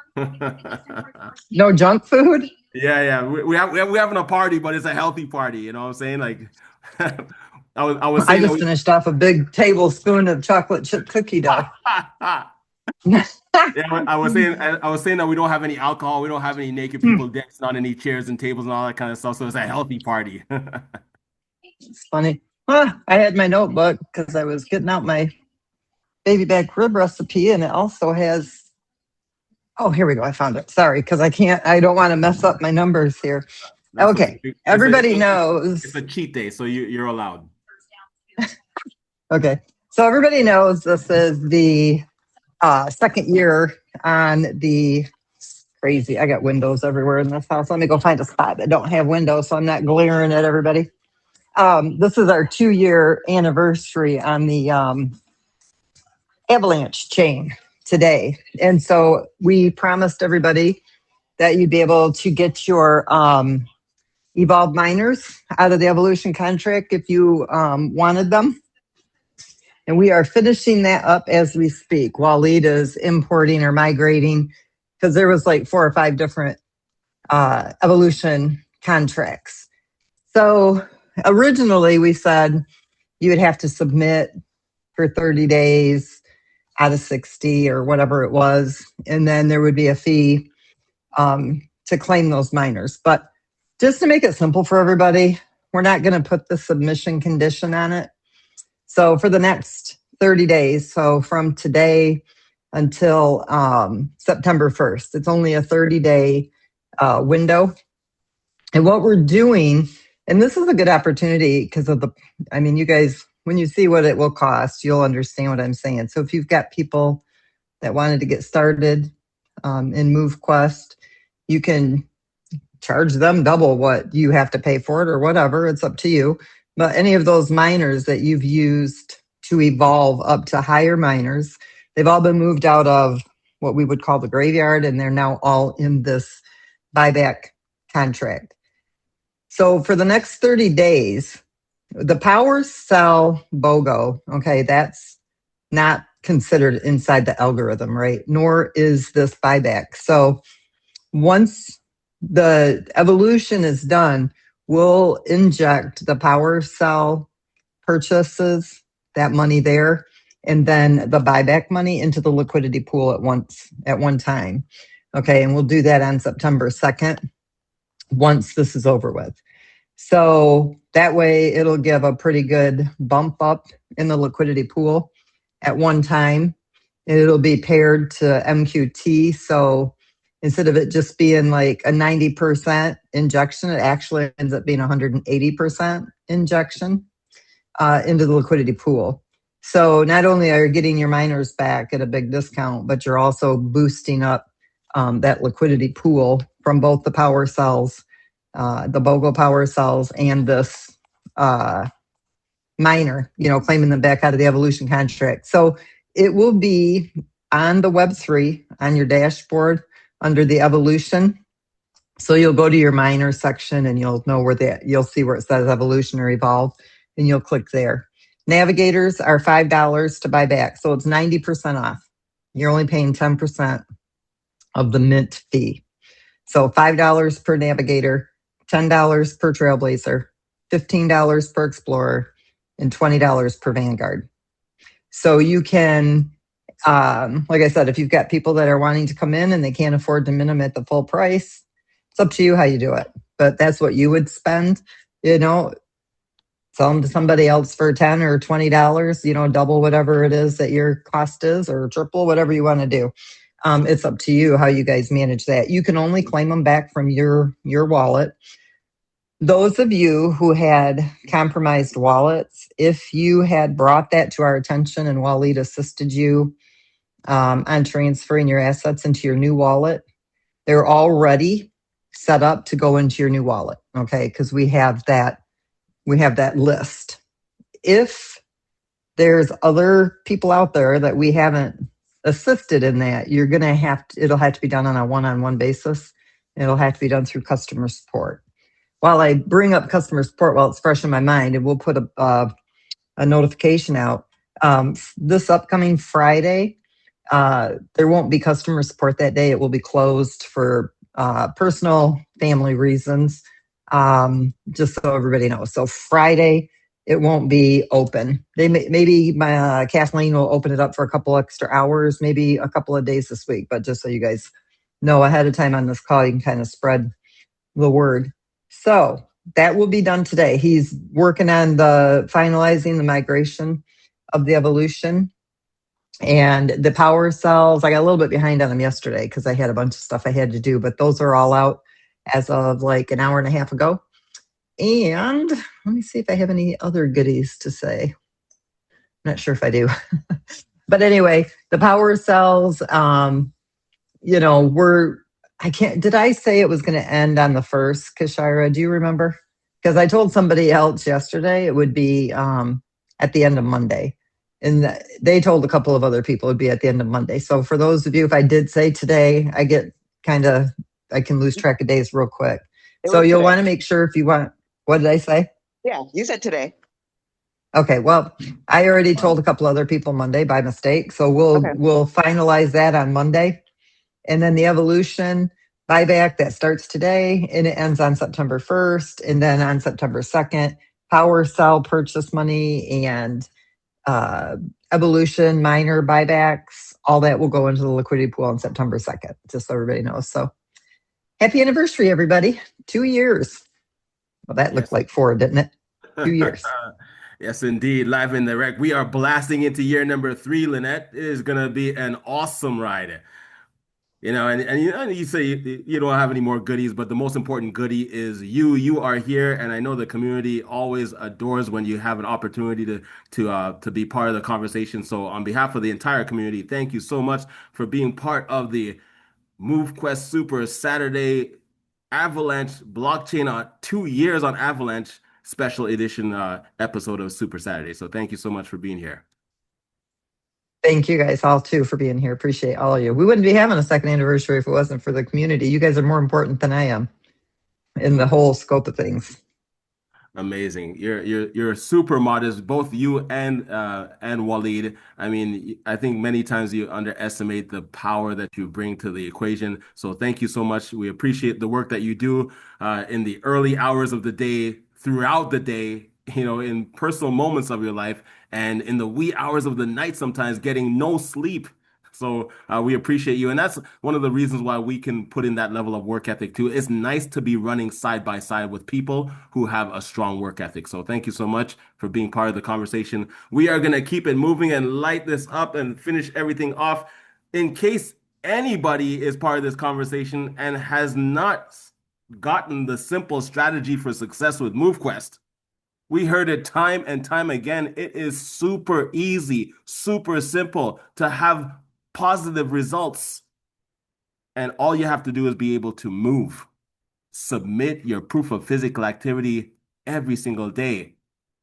No junk food? Yeah. We're having a party, but it's a healthy party. You know what I'm saying? Like, I was I saying just finished off a big tablespoon of chocolate chip cookie dough. Yeah, I was saying that we don't have any alcohol, we don't have any naked people dancing on any chairs and tables and all that kind of stuff. So it's a healthy party. It's funny. I had my notebook because I was getting out my baby back rib recipe, and it also has. Oh, here we go. I found it. Sorry, because I don't want to mess up my numbers here. That's Okay. okay. Everybody knows. It's a cheat day, so you're allowed. Okay. So everybody knows this is the second year on the crazy. I got windows everywhere in this house. Let me go find a spot that don't have windows so I'm not glaring at everybody. This is our 2-year anniversary on the avalanche chain today. And so we promised everybody that you'd be able to get your evolved miners out of the evolution contract if you wanted them. And we are finishing that up as we speak while Lead is importing or migrating, because there was like 4 or 5 different evolution contracts. So originally we said you would have to submit for 30 days out of 60 or whatever it was. And then there would be a fee to claim those miners. But just to make it simple for everybody, we're not going to put the submission condition on it. So for the next 30 days, so from today until September 1st, it's only a 30-day window. And what we're doing, and this is a good opportunity because of you guys, when you see what it will cost, you'll understand what I'm saying. So if you've got people that wanted to get started in MoveQuest, you can charge them double what you have to pay for it or whatever. It's up to you. But any of those miners that you've used to evolve up to higher miners, they've all been moved out of what we would call the graveyard, and they're now all in this buyback contract. So for the next 30 days, the power cell BOGO, okay, that's not considered inside the algorithm, right? Nor is this buyback. So once the evolution is done, we'll inject the power cell purchases, that money there, and then the buyback money into the liquidity pool at one time. Okay, and we'll do that on September 2nd once this is over with. So that way it'll give a pretty good bump up in the liquidity pool at one time. It'll be paired to MQT. So instead of it just being like a 90% injection, it actually ends up being 180% injection into the liquidity pool. So not only are you getting your miners back at a big discount, but you're also boosting up that liquidity pool from both the power cells, the BOGO power cells, and this miner, claiming them back out of the evolution contract. So it will be on the Web3 on your dashboard under the evolution. So you'll go to your miner section and you'll know you'll see where it says evolution or evolve, and you'll click there. Navigators are $5 to buy back. So it's 90% off. You're only paying 10% of the mint fee. So $5 per navigator, $10 per trailblazer, $15 per explorer, and $20 per vanguard. So you can, like I said, if you've got people that are wanting to come in and they can't afford to minimum at the full price, it's up to you how you do it. But that's what you would spend, sell them to somebody else for $10 or $20, double whatever it is that your cost is, or triple, whatever you want to do. It's up to you how you guys manage that. You can only claim them back from your wallet. Those of you who had compromised wallets, if you had brought that to our attention and Waleed assisted you on transferring your assets into your new wallet, they're already set up to go into your new wallet, okay? Because we have that list. If there's other people out there that we haven't assisted in that, it'll have to be done on a one-on-one basis. It'll have to be done through customer support. while I bring up customer support while it's fresh in my mind, and we'll put a notification out. This upcoming Friday, there won't be customer support that day. It will be closed for personal family reasons, just so everybody knows. So Friday, it won't be open. Maybe Kathleen will open it up for a couple extra hours, maybe a couple of days this week. But just so you guys know ahead of time on this call, you can kind of spread the word. So that will be done today. He's working on finalizing the migration of the evolution and the power cells. I got a little bit behind on them yesterday because I had a bunch of stuff I had to do, but those are all out as of like an hour and a half ago. And let me see if I have any other goodies to say. I'm not sure if I do. But anyway, the power cells, did I say it was going to end on the 1st, Kashira? Do you remember? Because I told somebody else yesterday it would be at the end of Monday. And they told a couple of other people it would be at the end of Monday. So for those of you, if I did say today, I can lose track of days real quick. So you'll want to make sure if you want, what did I say? Yeah, you said today. Okay, well, I already told a couple other people Monday by mistake. So we'll finalize that on Monday. And then the evolution buyback that starts today and it ends on September 1st. And then on September 2nd, power cell purchase money and evolution minor buybacks, all that will go into the liquidity pool on September 2nd, just so everybody knows. So happy anniversary, everybody. 2 years. Well, that looked like 4, didn't it? 2 years. Yes, indeed. Live and direct. We are blasting into year number 3, Lynette. It is going to be an awesome ride. And you say you don't have any more goodies, but the most important goodie is you. You are here, and I know the community always adores when you have an opportunity to be part of the conversation. So on behalf of the entire community, thank you so much for being part of the MoveQuest Super Saturday Avalanche blockchain on 2 years on Avalanche special edition episode of Super Saturday. So thank you so much for being here. Thank you guys all too for being here. Appreciate all of you. We wouldn't be having a second anniversary if it wasn't for the community. You guys are more important than I am in the whole scope of things. Amazing. You're super modest, both you and Waleed. I mean, I think many times you underestimate the power that you bring to the equation. So thank you so much. We appreciate the work that you do in the early hours of the day, throughout the day, in personal moments of your life, and in the wee hours of the night, sometimes getting no sleep. So we appreciate you. And that's one of the reasons why we can put in that level of work ethic too. It's nice to be running side by side with people who have a strong work ethic. So thank you so much for being part of the conversation. We are going to keep it moving and light this up and finish everything off. In case anybody is part of this conversation and has not gotten the simple strategy for success with MoveQuest, we heard it time and time again. It is super easy, super simple to have positive results. And all you have to do is be able to move. Submit your proof of physical activity every single day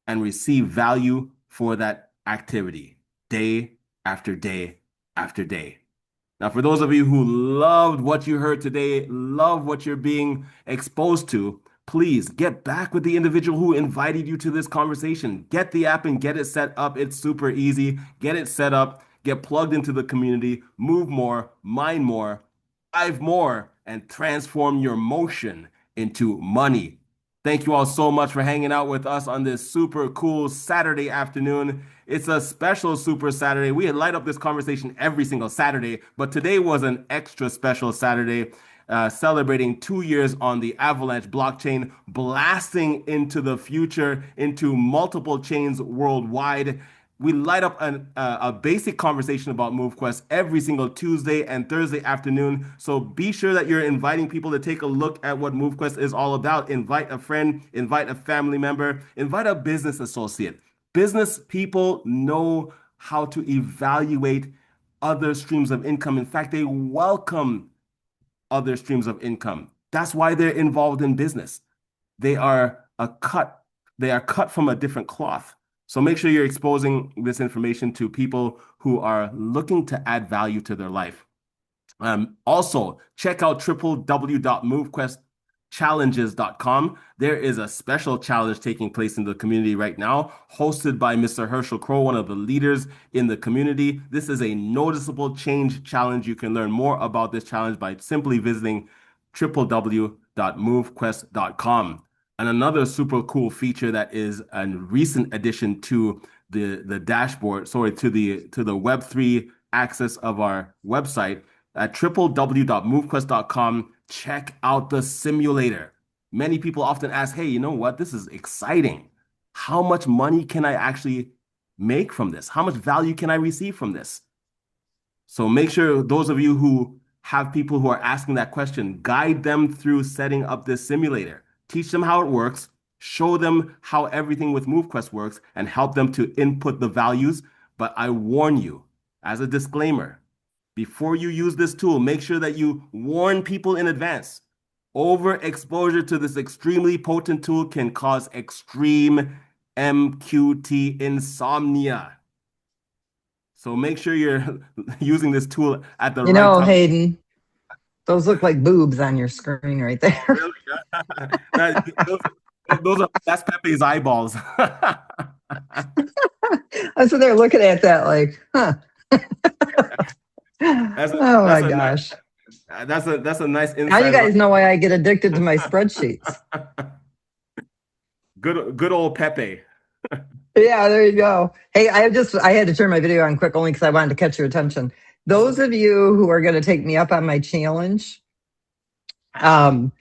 and receive value for that activity day after day after day. Now, for those of you who loved what you heard today, love what you're being exposed to, please get back with the individual who invited you to this conversation. Get the app and get it set up. It's super easy. Get it set up, get plugged into the community, move more, mine more, drive more, and transform your motion into money. Thank you all so much for hanging out with us on this super cool Saturday afternoon. It's a special Super Saturday. We light up this conversation every single Saturday, but today was an extra special Saturday, celebrating 2 years on the Avalanche blockchain, blasting into the future, into multiple chains worldwide. We light up a basic conversation about MoveQuest every single Tuesday and Thursday afternoon. So be sure that you're inviting people to take a look at what MoveQuest is all about. Invite a friend, invite a family member, invite a business associate. Business people know how to evaluate other streams of income. In fact, they welcome other streams of income. That's why they're involved in business. They are cut from a different cloth. So make sure you're exposing this information to people who are looking to add value to their life. Also, check out www.movequest challenges.com. There is a special challenge taking place in the community right now, hosted by Mr. Herschel Crow, one of the leaders in the community. This is a noticeable change challenge. You can learn more about this challenge by simply visiting www.movequest.com. And another super cool feature that is a recent addition to the dashboard, sorry, to the Web3 access of our website at www.movequest.com. Check out the simulator. Many people often ask, hey, you know what? This is exciting. How much money can I actually make from this? How much value can I receive from this? So make sure those of you who have people who are asking that question, guide them through setting up this simulator. Teach them how it works, show them how everything with MoveQuest works, and help them to input the values. But I warn you, as a disclaimer, before you use this tool, make sure that you warn people in advance. Overexposure to this extremely potent tool can cause extreme MQT insomnia. So make sure you're using this tool at the right time. Hayden, those look like boobs on your screen right there. Really? That's Pepe's eyeballs. I'm sitting there looking at that like, huh. Oh my gosh. That's a nice insight. Now you guys know why I get addicted to my spreadsheets. Good old Pepe. Yeah, there you go. Hey, I had to turn my video on quick only because I wanted to catch your attention. Those of you who are going to take me up on my challenge, to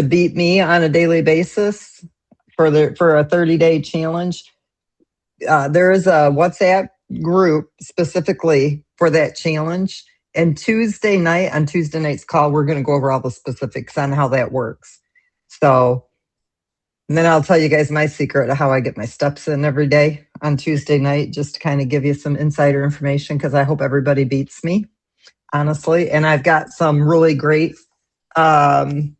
beat me on a daily basis for a 30-day challenge, there is a WhatsApp group specifically for that challenge. And Tuesday night's call, we're going to go over all the specifics on how that works. So, and then I'll tell you guys my secret of how I get my steps in every day on Tuesday night, just to kind of give you some insider information, because I hope everybody beats me, honestly. And I've got some really great prizes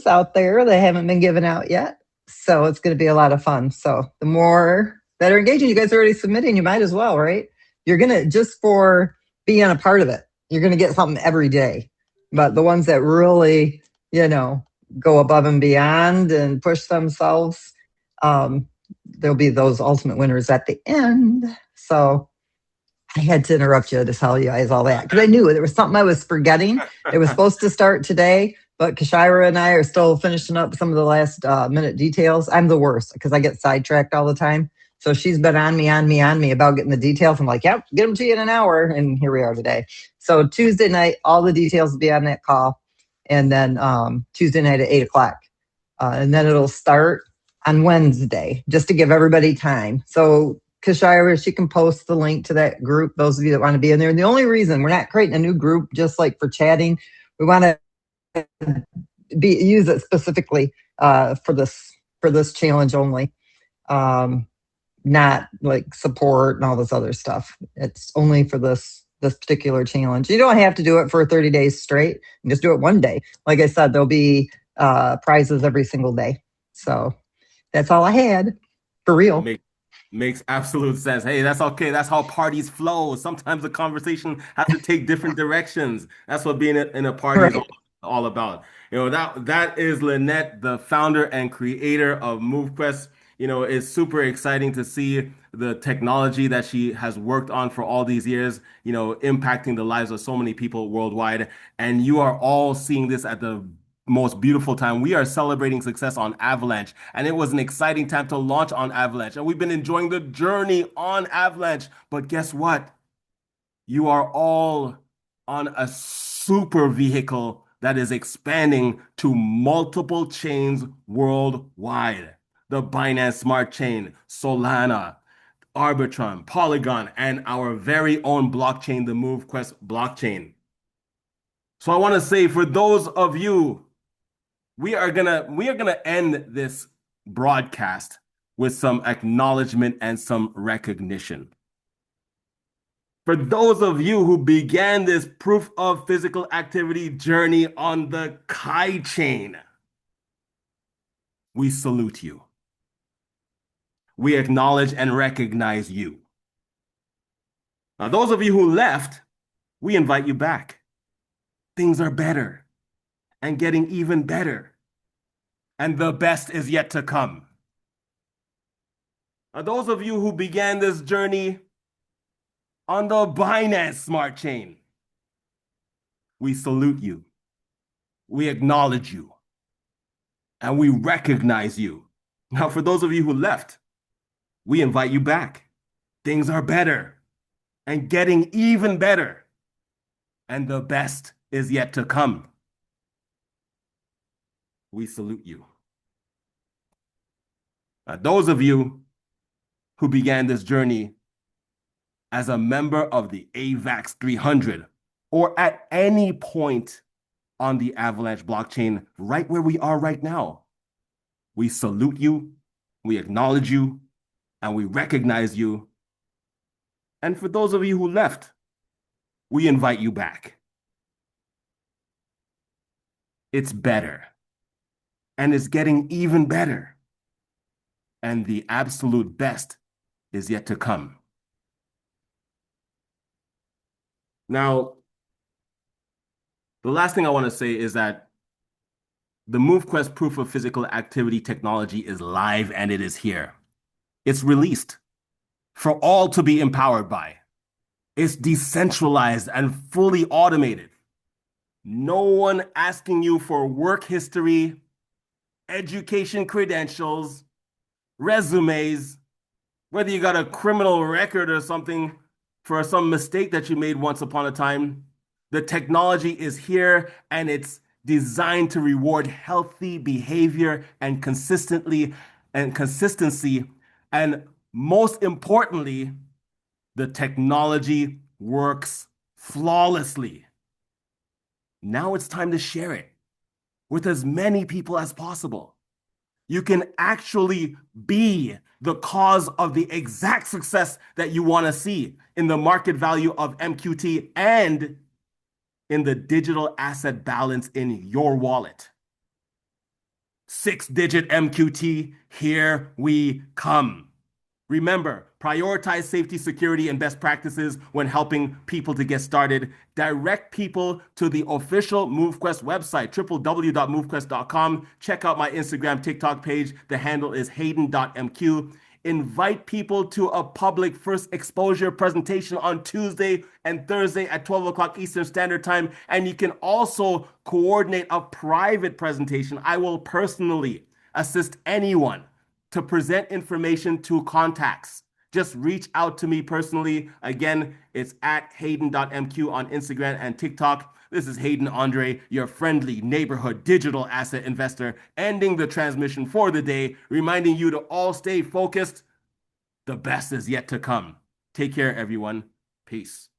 out there that haven't been given out yet. So it's going to be a lot of fun. So the more that are engaging, you guys are already submitting, you might as well, right? You're going to, just for being a part of it, you're going to get something every day. But the ones that really, go above and beyond and push themselves, there'll be those ultimate winners at the end. So I had to interrupt you to tell you guys all that because I knew there was something I was forgetting. It was supposed to start today, but Kashira and I are still finishing up some of the last minute details. I'm the worst because I get sidetracked all the time. So she's been on me about getting the details. I'm like, yep, get them to you in an hour. And here we are today. So Tuesday night, all the details will be on that call. And then Tuesday night at 8 o'clock. And then it'll start on Wednesday, just to give everybody time. So Kashira, she can post the link to that group, those of you that want to be in there. And the only reason we're not creating a new group just like for chatting, we want to use it specifically for this challenge only. Not like support and all this other stuff. It's only for this particular challenge. You don't have to do it for 30 days straight. You just do it one day. Like I said, there'll be prizes every single day. So that's all I had, for real. Makes absolute sense. Hey, that's okay. That's how parties flow. Sometimes the conversation has to take different directions. That's what being in a party is all about. That is Lynette, the founder and creator of MoveQuest. It's super exciting to see the technology that she has worked on for all these years, impacting the lives of so many people worldwide. And you are all seeing this at the most beautiful time. We are celebrating success on Avalanche, and it was an exciting time to launch on Avalanche. And we've been enjoying the journey on Avalanche. But guess what? You are all on a super vehicle that is expanding to multiple chains worldwide. The Binance Smart Chain, Solana, Arbitrum, Polygon, and our very own blockchain, the MoveQuest blockchain. So I want to say, for those of you, we are gonna end this broadcast with some acknowledgement and some recognition. For those of you who began this proof of physical activity journey on the Kai chain, we salute you. We acknowledge and recognize you. Now, those of you who left, we invite you back. Things are better. and getting even better. And the best is yet to come. Now, those of you who began this journey on the Binance Smart Chain, we salute you. We acknowledge you. And we recognize you. Now, for those of you who left, we invite you back. Things are better and getting even better. And the best is yet to come. We salute you. Now, those of you who began this journey as a member of the AVAX 300 or at any point on the Avalanche blockchain right where we are right now, we salute you, we acknowledge you, and we recognize you. And for those of you who left, we invite you back. It's better, and it's getting even better. And the absolute best is yet to come. Now, the last thing I want to say is that the MoveQuest proof of physical activity technology is live and it is here. It's released for all to be empowered by. It's decentralized and fully automated. No one asking you for work history, education credentials, resumes, whether you got a criminal record or something for some mistake that you made once upon a time. The technology is here and it's designed to reward healthy behavior and consistency. And most importantly, the technology works flawlessly. Now it's time to share it with as many people as possible. You can actually be the cause of the exact success that you want to see in the market value of MQT and in the digital asset balance in your wallet. 6-digit MQT, here we come. Remember, prioritize safety, security, and best practices when helping people to get started. Direct people to the official MoveQuest website, www.movequest.com. Check out my Instagram, TikTok page. The handle is hayden.mq. Invite people to a public first exposure presentation on Tuesday and Thursday at 12 o'clock Eastern Standard Time. And you can also coordinate a private presentation. I will personally assist anyone to present information to contacts. Just reach out to me personally. Again, it's at hayden.mq on Instagram and TikTok. This is Hayden Andre, your friendly neighborhood digital asset investor, ending the transmission for the day, reminding you to all stay focused. The best is yet to come. Take care, everyone. Peace.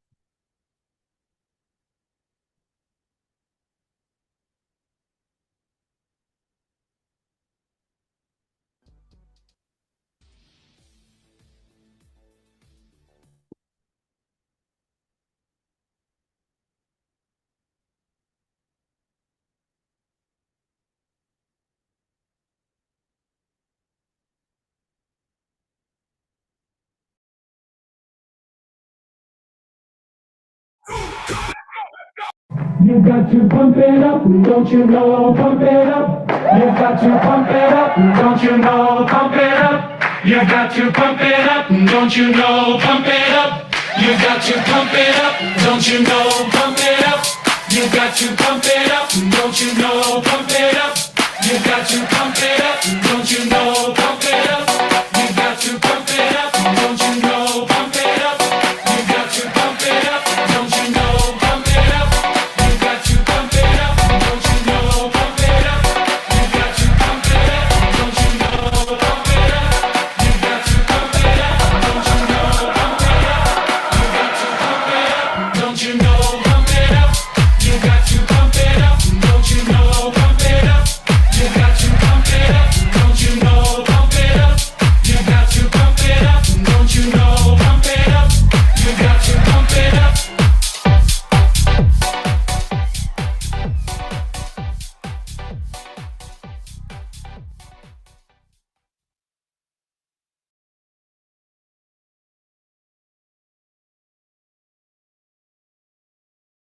You got to pump it up, don't you know? Pump it up. You got to pump it up, don't you know? Pump it up. You got to pump it up, don't you know? Pump it up. You got to pump it up, don't you know? Pump it up. You got to pump it up, don't you know? Pump it up.